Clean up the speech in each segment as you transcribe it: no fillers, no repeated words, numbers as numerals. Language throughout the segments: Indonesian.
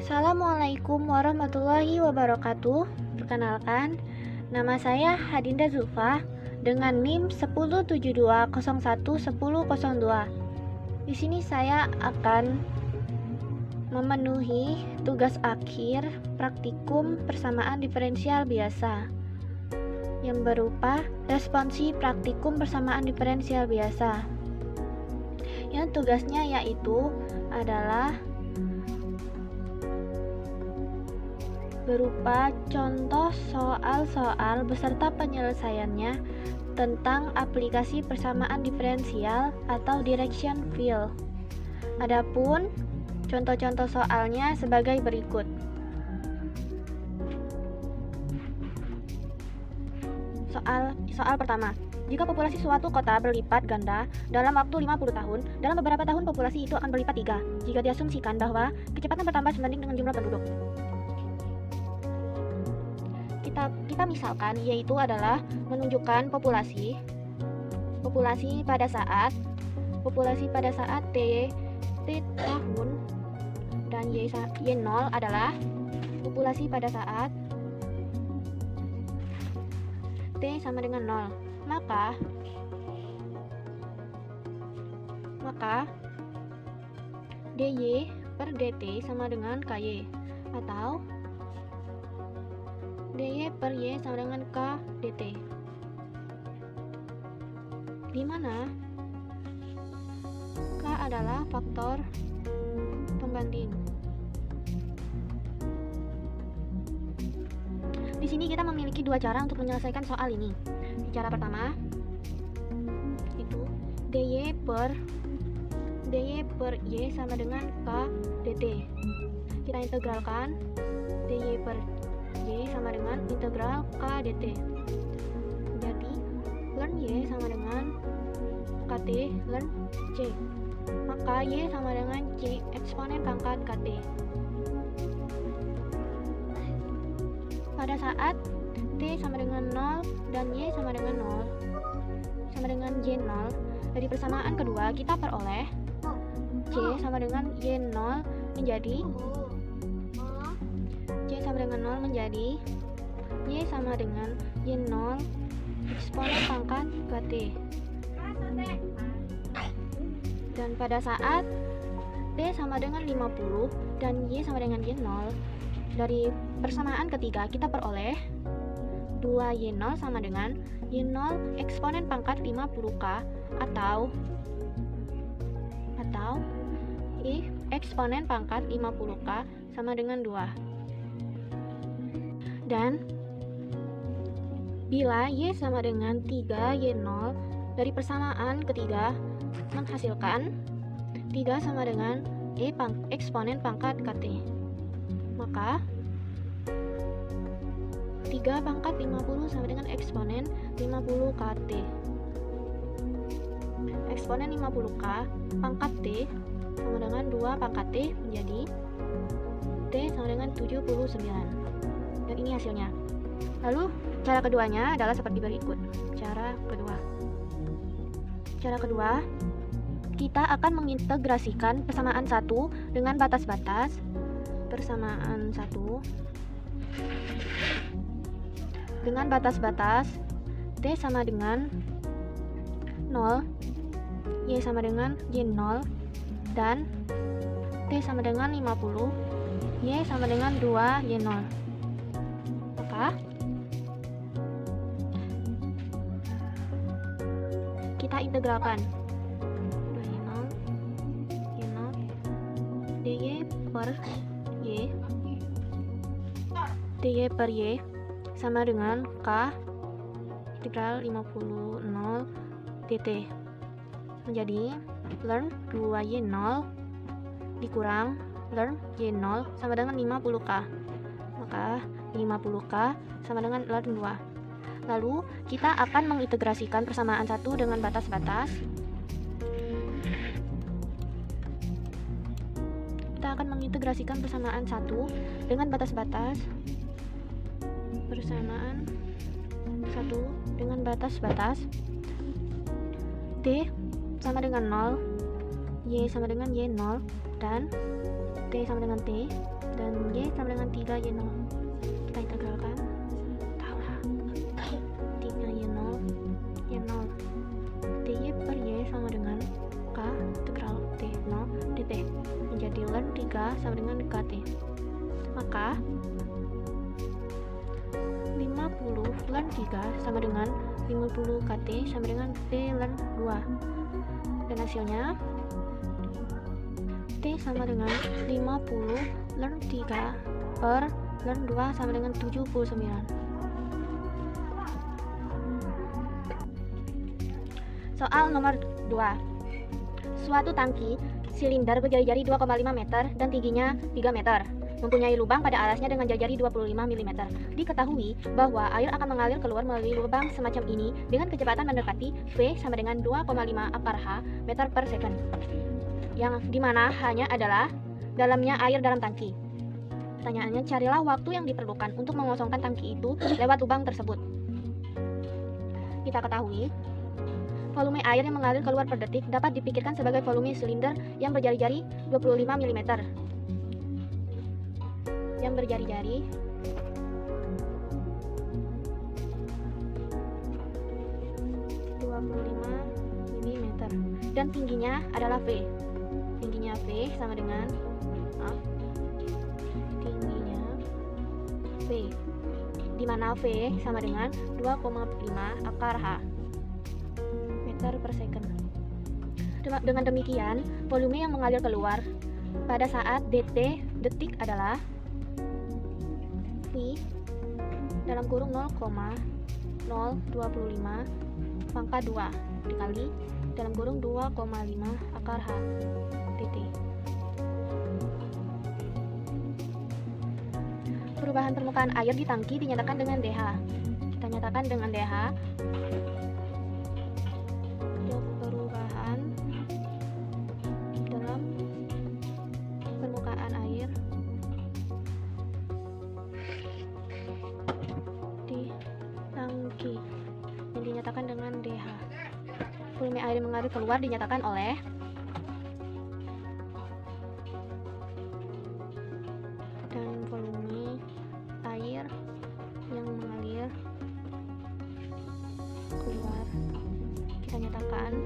Assalamualaikum warahmatullahi wabarakatuh. Perkenalkan, nama saya Hadinda Zulfa dengan NIM 1072011002. Di sini saya akan memenuhi tugas akhir praktikum persamaan diferensial biasa yang berupa responsi praktikum persamaan diferensial biasa. Yang tugasnya yaitu adalah berupa contoh soal-soal beserta penyelesaiannya tentang aplikasi persamaan diferensial atau direction field. Adapun contoh-contoh soalnya sebagai berikut. Soal pertama. Jika populasi suatu kota berlipat ganda dalam waktu 50 tahun, dalam beberapa tahun populasi itu akan berlipat 3 jika diasumsikan bahwa kecepatan bertambah sebanding dengan jumlah penduduk. Kita misalkan yaitu adalah menunjukkan populasi pada saat T tahun dan Y0 adalah populasi pada saat T sama dengan 0. Maka dy per dt sama dengan ky, atau dy per y sama dengan k dt, di mana k adalah faktor pembanding. Di sini kita memiliki dua cara untuk menyelesaikan soal ini. Cara pertama itu dy per y sama dengan k dt. Kita integralkan dy per y sama dengan integral k dt. Jadi ln y sama dengan kt ln c. Maka y sama dengan c eksponen pangkat kt. Pada saat T sama dengan 0 dan Y sama dengan 0 sama dengan Y0, dari persamaan kedua kita peroleh C sama dengan Y0 menjadi Y sama dengan Y0 eksponen pangkat kt. Dan pada saat T sama dengan 50 dan Y sama dengan Y0, dari persamaan ketiga kita peroleh 2Y0 sama dengan Y0 eksponen pangkat 50k atau I eksponen pangkat 50k sama dengan 2. Dan bila Y sama dengan 3Y0, dari persamaan ketiga menghasilkan 3 sama dengan E eksponen pangkat kt. Maka 3 pangkat 50 sama dengan eksponen 50 kt. Eksponen 50k pangkat t sama dengan 2 pangkat t menjadi t sama dengan 79. Dan ini hasilnya. Lalu cara keduanya adalah seperti berikut. Cara kedua, kita akan mengintegrasikan persamaan 1 dengan batas-batas. Persamaan 1 dengan batas-batas T sama dengan 0, Y sama dengan Y0, dan T sama dengan 50, Y sama dengan 2Y0. Maka kita integralkan 2Y0, Y0, dy per y sama dengan k integral 50 0 dt menjadi ln 2y0 dikurang ln y0 sama dengan 50k. Maka 50k sama dengan ln 2. Lalu kita akan mengintegrasikan persamaan 1 dengan batas-batas. Kita akan mengintegrasikan persamaan 1 dengan batas-batas. Persamaan 1 dengan batas-batas T sama dengan 0, Y sama dengan Y0, dan T sama dengan T dan Y sama dengan 3Y0. Kita integralkan, tahulah 3Y0 Y0 dy per Y sama dengan K integral T0 dt menjadi ln 3 sama dengan KT. Maka 50 ln 3 sama dengan 50 KT sama dengan T ln 2, dan hasilnya T sama dengan 50 ln 3 per ln 2 sama dengan 79. Soal nomor 2. Suatu tangki silinder berjari-jari 2,5 meter dan tingginya 3 meter, mempunyai lubang pada alasnya dengan jari-jari 25 mm. Diketahui bahwa air akan mengalir keluar melalui lubang semacam ini dengan kecepatan mendekati V sama dengan 2,5 akar H meter per second, yang dimana hanya adalah dalamnya air dalam tangki. Pertanyaannya, carilah waktu yang diperlukan untuk mengosongkan tangki itu lewat lubang tersebut. Kita ketahui volume air yang mengalir keluar per detik dapat dipikirkan sebagai volume silinder yang berjari-jari 25 mm. Yang berjari-jari mm dan tingginya adalah V. Tingginya V sama dengan tingginya V, di mana V sama dengan 2,5 akar H meter per second. Dengan demikian, volume yang mengalir keluar pada saat dt detik adalah V dalam kurung 0,025 pangkat 2 dikali dalam kurung 2,5 akar H dt. Perubahan permukaan air di tangki dinyatakan dengan dH. Kita nyatakan dengan dH. Perubahan dalam permukaan air di tangki yang dinyatakan dengan dH. Volume air yang mengalir keluar dinyatakan oleh dan volume air yang mengalir keluar kita nyatakan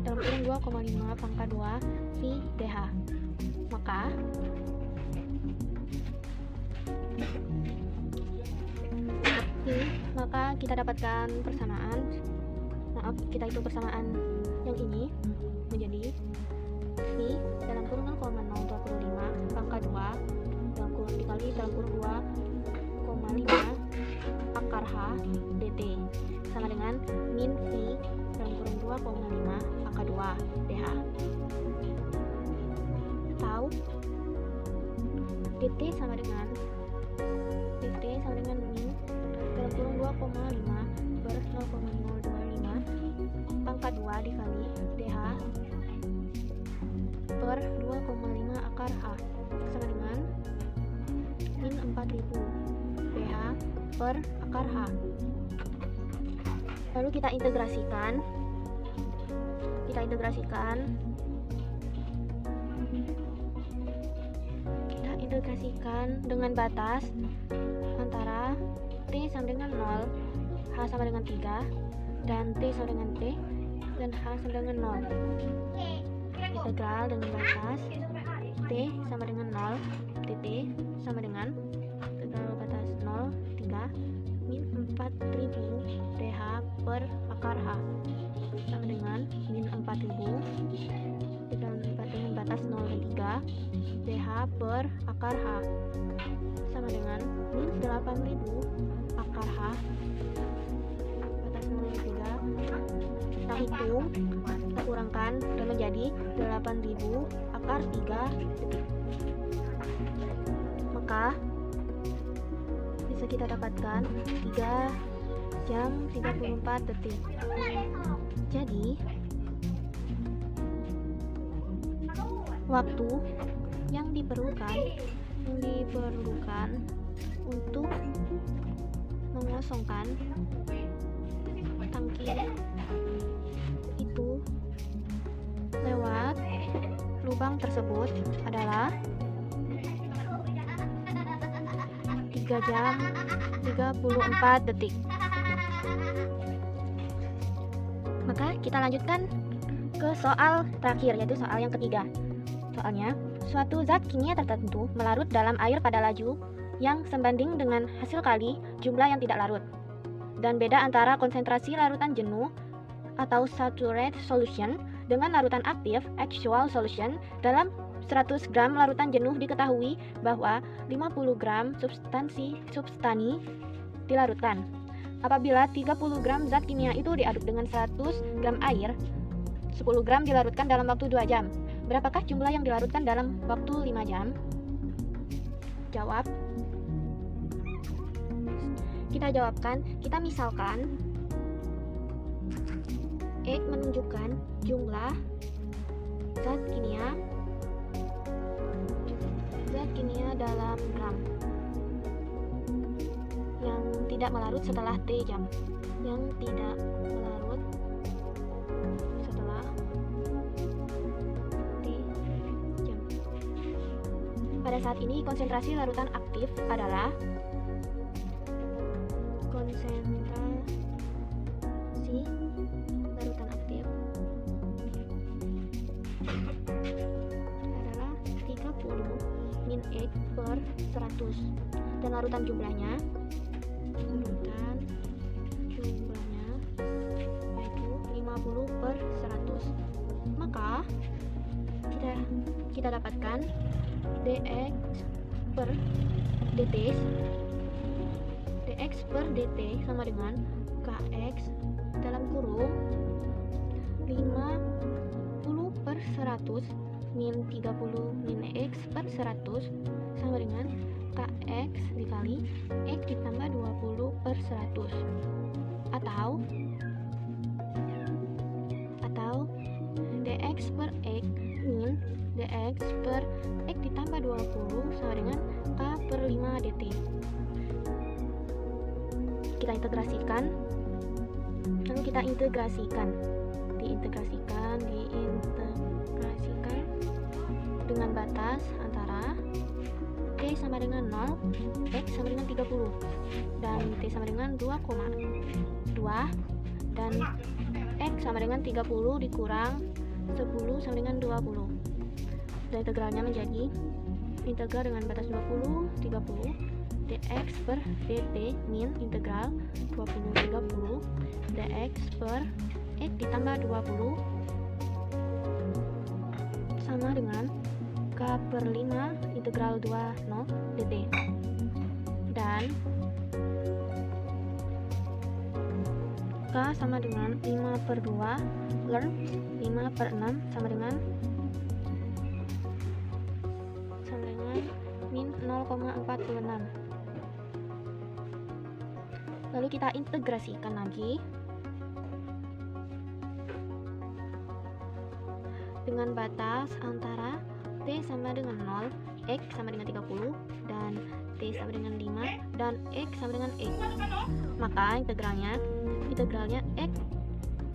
dalam kurung 2,5 pangkat 2 V dH. Maka kita dapatkan persamaan, kita hitung persamaan yang ini menjadi V dalam kurung 0,025 pangkat 2 dalam kurung dikali dalam kurung 2,5 akar H dt sama dengan min V dalam kurung 2,5 akar 2 dH, atau dt sama dengan min dalam kurung 2,5 per 0,025 pangkat 2 dikali dH per 2,5 akar H sama dengan min 4000 dH per akar H. Lalu kita integrasikan dengan batas antara T sama dengan 0, H sama dengan 3, dan T sama dengan T, dan H sama dengan 0. Integral dengan batas T sama dengan 0, dt sama dengan integral batas 0, 3, min 4000 dH per akar H sama dengan min 4000 dengan batas 0 dan 3 dH per akar H sama dengan min 8000 akar H batas 0 dan 3. Kita hitung, kita kurangkan dan menjadi 8000 akar 3 detik. Maka bisa kita dapatkan 3 jam 34 detik. Jadi waktu yang diperlukan untuk mengosongkan tangki itu lewat lubang tersebut adalah 3 jam 34 detik. Maka kita lanjutkan ke soal terakhir, yaitu soal yang ketiga. Soalnya, suatu zat kimia tertentu melarut dalam air pada laju yang sebanding dengan hasil kali jumlah yang tidak larut. Dan beda antara konsentrasi larutan jenuh atau saturated solution dengan larutan aktif actual solution. Dalam 100 gram larutan jenuh diketahui bahwa 50 gram substani dilarutkan. Apabila 30 gram zat kimia itu diaduk dengan 100 gram air, 10 gram dilarutkan dalam waktu 2 jam. Berapakah jumlah yang dilarutkan dalam waktu 5 jam? Jawab. Kita jawabkan, kita misalkan X menunjukkan jumlah zat kimia dalam gram yang tidak melarut setelah T jam. Pada saat ini konsentrasi larutan aktif adalah X per 100 dan larutan jumlahnya yaitu 50 per 100. Maka kita dapatkan dx per dt sama dengan kx dalam kurung 50 per 100 min 30 min X per 100 sama dengan Kx dikali X ditambah 20 per 100 atau dx per X min dx per X ditambah 20 sama dengan K per 5 dt. Kita integrasikan, lalu kita integrasikan dengan batas antara T sama dengan 0, X sama dengan 30 dan T sama dengan 2,2 dan X sama dengan 30 dikurang 10 sama dengan 20. Dan integralnya menjadi integral dengan batas 20, 30 dx per dt min integral 20, 30 dx per X ditambah 20 sama dengan K per 5 integral 20 dt. Dan K sama dengan 5 per 2 ln 5 per 6 sama dengan min 0,46. Lalu kita integrasikan lagi dengan batas antara T sama dengan 0, X sama dengan 30 dan T sama dengan 5 dan X sama dengan X. Maka integralnya X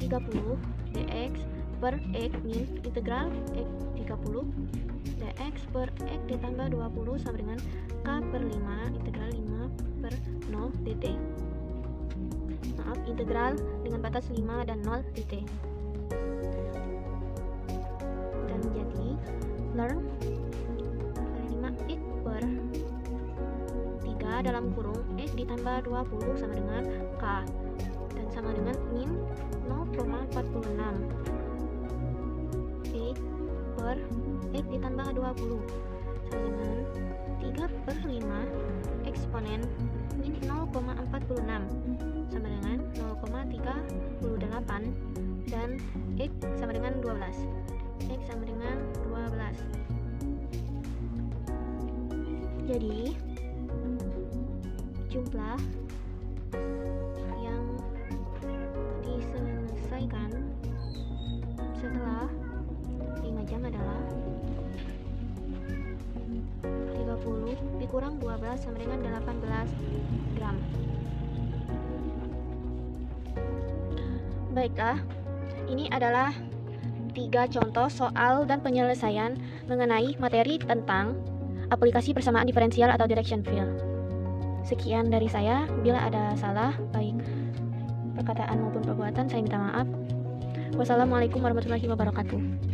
30 dx per X min integral X 30 dx per X ditambah 20 sama dengan K per 5 integral 5 per 0 dt. Integral dengan batas 5 dan 0 dt. Dan menjadi ln 5x per 3 dalam kurung X ditambah 20 sama dengan K dan sama dengan min 0,46 X per X ditambah 20 sama dengan 3 per 5 eksponen min 0,46 sama dengan 0,38 dan X sama dengan 12. X sama dengan 12. Jadi jumlah yang diselesaikan setelah 5 jam adalah 30 dikurang 12 sama dengan 18 gram. Baiklah, ini adalah 3 contoh soal dan penyelesaian mengenai materi tentang aplikasi persamaan diferensial atau direction field. Sekian dari saya, bila ada salah, baik perkataan maupun perbuatan, saya minta maaf. Wassalamualaikum warahmatullahi wabarakatuh.